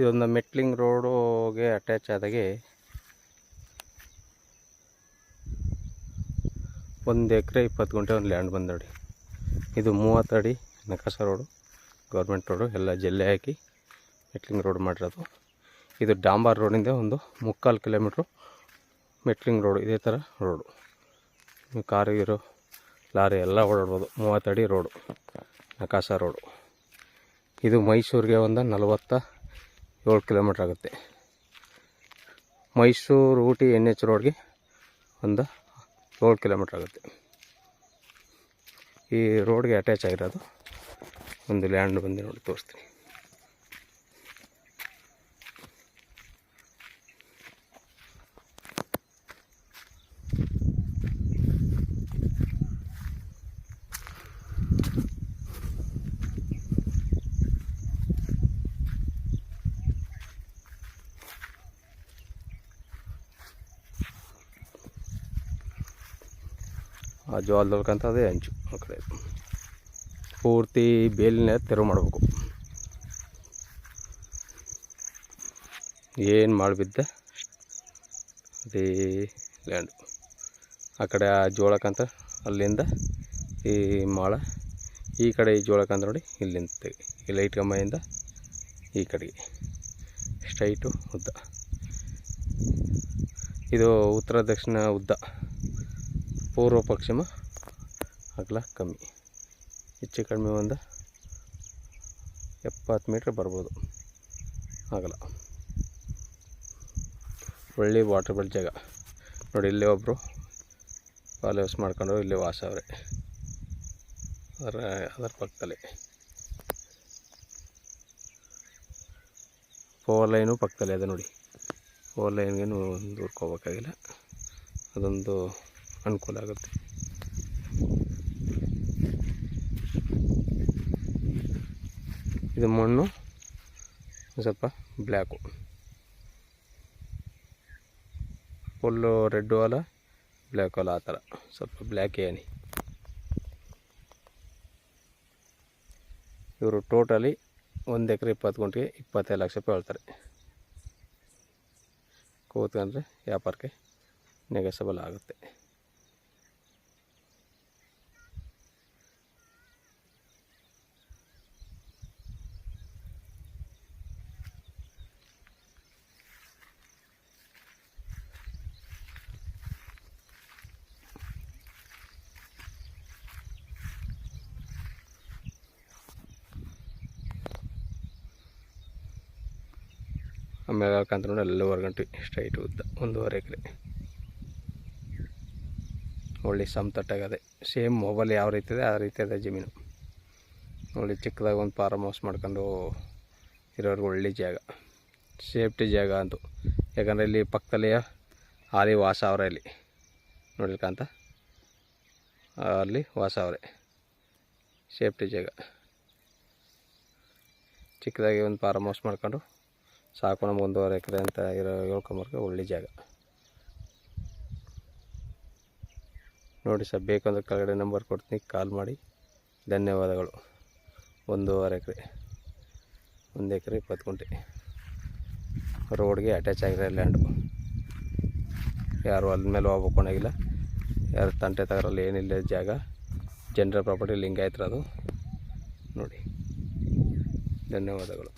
ಇದೊಂದು ಮೆಟ್ಲಿಂಗ್ ರೋಡ್ಗೆ ಅಟ್ಯಾಚ್ ಆದಾಗೆ 1 ಎಕರೆ 20 ಗುಂಟೆ ಒಂದು ಲ್ಯಾಂಡ್ ಬಂದು ನೋಡಿ. ಇದು 30 ಅಡಿ ನಕಾಸ ರೋಡು, ಗೌರ್ಮೆಂಟ್ ರೋಡು, ಎಲ್ಲ ಜಲ್ಲೆ ಹಾಕಿ ಮೆಟ್ಲಿಂಗ್ ರೋಡ್ ಮಾಡಿರೋದು. ಇದು ಡಾಂಬರ್ ರೋಡಿಂದ ಒಂದು 3/4 ಕಿಲೋಮೀಟ್ರು ಮೆಟ್ಲಿಂಗ್ ರೋಡು. ಇದೇ ಥರ ರೋಡು, ಕಾರು ಗೀರು ಲಾರಿ ಎಲ್ಲ ಓಡಾಡ್ಬೋದು. 30 ಅಡಿ ರೋಡು, ನಕಾಸ ರೋಡು. ಇದು ಮೈಸೂರಿಗೆ ಒಂದು 47 ಕಿಲೋಮೀಟ್ರ್ ಆಗುತ್ತೆ. ಮೈಸೂರು ಊಟಿ NH ರೋಡ್ಗೆ ಒಂದು 7 ಕಿಲೋಮೀಟ್ರ್ ಆಗುತ್ತೆ. ಈ ರೋಡ್ಗೆ ಅಟ್ಯಾಚ್ ಆಗಿರೋದು ಒಂದು ಲ್ಯಾಂಡ್ ಬಂದು ನೋಡಿ ತೋರಿಸ್ತೀನಿ. ಆ ಜೋಳದೊಳ್ಕಂತ ಅದೇ ಅಂಚು ಆ ಕಡೆ ಪೂರ್ತಿ ಬೇಲಿನ ತೆರವು ಮಾಡಬೇಕು. ಏನು ಮಾಡಿಬಿದ್ದೆ ಅದೇ ಲ್ಯಾಂಡು. ಆ ಕಡೆ ಆ ಜೋಳಕ್ಕಂತ ಅಲ್ಲಿಂದ ಈ ಮಾಳ, ಈ ಕಡೆ ಈ ಜೋಳಕ್ಕಂತ ನೋಡಿ ಇಲ್ಲಿಂದ ತೆಗಿ, ಈ ಲೈಟ್ ಕಂಬದಿಂದ ಈ ಕಡೆಗೆ ಸ್ಟ್ರೈಟು ಉದ್ದ. ಇದು ಉತ್ತರ ದಕ್ಷಿಣ ಉದ್ದ, ಪೂರ್ವ ಪಶ್ಚಿಮ ಅಗಲ ಕಮ್ಮಿ, ಹೆಚ್ಚು ಕಡಿಮೆ ಒಂದು 70 ಮೀಟ್ರ್ ಬರ್ಬೋದು ಆಗಲ್ಲ. ಒಳ್ಳೆ ವಾಟರ್ಬಲ್ ಜಾಗ ನೋಡಿ. ಇಲ್ಲೇ ಒಬ್ಬರು ಫಾಲ್ ಹೌಸ್ ಮಾಡ್ಕೊಂಡು ಇಲ್ಲೇ ವಾಸ ಅವರೇ, ಅದರ ಪಕ್ಕದಲ್ಲೇ 4 ಲೈನು ಪಕ್ಕದಲ್ಲೇ ಅದೇ ನೋಡಿ. 4 ಲೈನ್ಗೇನು ದೂರಕ್ಕೆ ಹೋಗ್ಬೇಕಾಗಿಲ್ಲ, ಅದೊಂದು ಅನುಕೂಲ ಆಗುತ್ತೆ. ಇದು ಮಣ್ಣು ಸ್ವಲ್ಪ ಬ್ಲ್ಯಾಕು, ಫುಲ್ಲು ರೆಡ್ಡು ಅಲ್ಲ ಬ್ಲ್ಯಾಕು ಅಲ್ಲ, ಆ ಥರ ಸ್ವಲ್ಪ ಬ್ಲ್ಯಾಕ್ ಏನಿ. ಇವರು ಟೋಟಲಿ 1 ಎಕರೆ 20 ಗುಂಟೆಗೆ 25 ಲಕ್ಷ ರೂಪಾಯಿ ಹೇಳ್ತಾರೆ. ಕೂತ್ಕೊಂಡ್ರೆ ವ್ಯಾಪಾರಕ್ಕೆ ನೆಗೆಸಬಲ್ ಆಗುತ್ತೆ. ಆಮೇಲೆ ಕಂತ ನೋಡಿ ಅಲ್ಲಿ 1 ಗಂಟೆ ಸ್ಟ್ರೈಟ್ ಉದ್ದ 1.5 ಎಕರೆ. ಒಳ್ಳೆ ಸಮತಟ್ಟಾಗದೆ, ಸೇಮ್ ಮೊಬೈಲ್ ಯಾವ ರೀತಿ ಇದೆ ಆ ರೀತಿ ಇದೆ ಜಮೀನು. ಒಳ್ಳೆ ಚಿಕ್ಕದಾಗಿ ಒಂದು ಫಾರ್ಮ್ ಹೌಸ್ ಮಾಡ್ಕೊಂಡು ಇರೋರಿಗೆ ಒಳ್ಳೆ ಜಾಗ, ಸೇಫ್ಟಿ ಜಾಗ ಅಂತು. ಯಾಕಂದರೆ ಇಲ್ಲಿ ಪಕ್ಕದಲ್ಲಿ ಅಲ್ಲಿ ವಾಸ ಅವರೇ, ಇಲ್ಲಿ ನೋಡಿರ್ಕಂತ ಅಲ್ಲಿ ವಾಸ ಅವರೇ, ಸೇಫ್ಟಿ ಜಾಗ. ಚಿಕ್ಕದಾಗಿ ಒಂದು ಫಾರ್ಮ್ ಹೌಸ್ ಮಾಡ್ಕೊಂಡು ಸಾಕು, ನಮ್ಗೆ 1.5 ಎಕರೆ ಅಂತ ಇರೋ ಹೇಳ್ಕೊಂಬರ್ಗೆ ಒಳ್ಳೆ ಜಾಗ ನೋಡಿ. ಸರ್ ಬೇಕಂದ್ರೆ ಕೆಳಗಡೆ ನಂಬರ್ ಕೊಡ್ತೀನಿ, ಕಾಲ್ ಮಾಡಿ. ಧನ್ಯವಾದಗಳು. 1.5 ಎಕರೆ, 1 ಎಕರೆ 20 ಗುಂಟೆ ರೋಡ್ಗೆ ಅಟ್ಯಾಚ್ ಆಗಿರೋ ಲ್ಯಾಂಡು. ಯಾರು ಅಲ್ಲಿ ಮೇಲೆ ಹೋಗ್ಬೇಕು ಅನ್ನೋಗಿಲ್ಲ, ಯಾರು ತಂಟೆ ತಗರಲ್ಲಿ ಏನಿಲ್ಲ ಜಾಗ. ಜನರಲ್ ಪ್ರಾಪರ್ಟಿ ಲಿಂಗಾಯತ್ರ ಅದು ನೋಡಿ. ಧನ್ಯವಾದಗಳು.